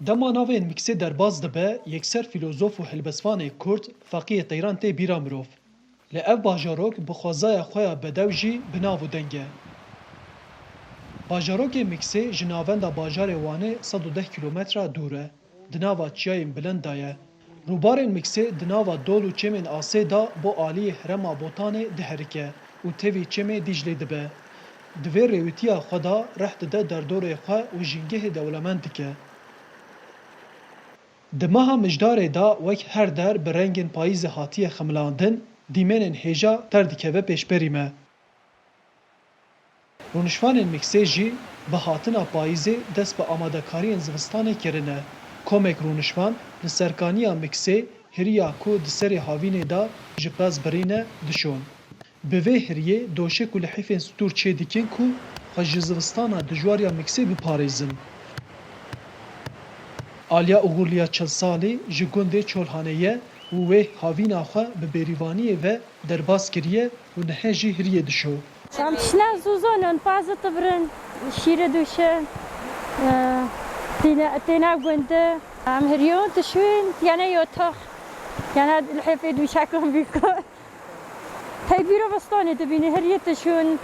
Dema navên miksê derbas dibe, yekser fîlozof û helbestvanê Kurd Feqî Teyran tê bîra mirov. Li ev bajarok bi xwezaya xwe ya bedew jî bi nav û deng e. Bajarokê Miksê ji navenda bajarê Wanê 110 kîlometra dûr e. Di nava çiyayên bilind de ye. Rûbarên Miksê di nava dol û çêmên asê da bo aliyê herêma Botanê diherike û tevî çêmê Diclê dibe. Di vê rêwîtiya xwe da reh dide derdorê xwe û jîngehê dewlemend dike. Di meha mijdarê da wek her der bi rengên payîzê hatiye xemilandin, dîmenên hêja ter dikeve pêşberî me. Rûnişvanên Miksê jî bi hatina payîzê dest bi amadekariyên zivistanê kirine. Komek rûnişvan li serkaniya Miksê hiriya ku di serê havînê da ji pez birîne dişon. Bi vê hiriyê doşek û lihîfên stûr çê dikin ku xwe ji zivistana dijwar ya Miksê biparêzin. Aliya Uğurluya çil salî ji gundê Çolhanê û wê havîna xwe bi bêrîvaniyê ve derbas kiriye û nihê jî hiriyê dişo. Am tişna zûzonên pazê tibrin, şîrê dûşe, têna gundê. Em hiriyon dişwên yani yotax. Yani lihêfê dûşekan bîko. Hey bîro vestanê dibînî hiriyê dişûn.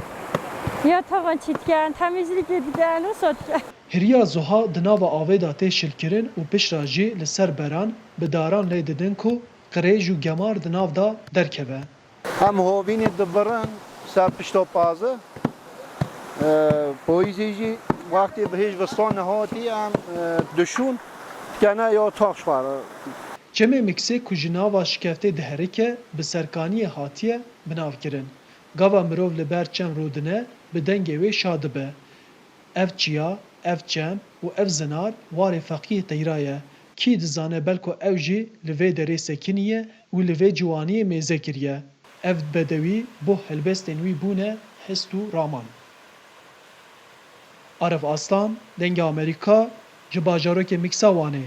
Yotaxan çîtken, temîzlikê didin û sotke. Hiriya Zuha di nava avê da tê şilkirin û pişra jî li ser beran bi daran lê didin ku qirêj û gemar di nav da derkeve. Em hovînê dibirin ser pişta pazê. Poyîzê jî wextê bi hêj vistanê hatî em dişûn gene yotax xwara. Çemê Miksê ku ji nava şikeftê diherike bi serkaniyê hatiye binav kirin. Gava mirov li ber çem rûdine bi dengê wê şa dibe. Ev çiya, ev çem û ev zinar warê Feqî Teyra ye. Kî dizane belko ew jî li vê derê sekiniye û li vê ciwaniyê mêze kiriye. Ev bedewî bo helbestên wî bûne hest û raman. Arif Aslan, Dengê Amerîka, ji bajarokê Miksa Wanê.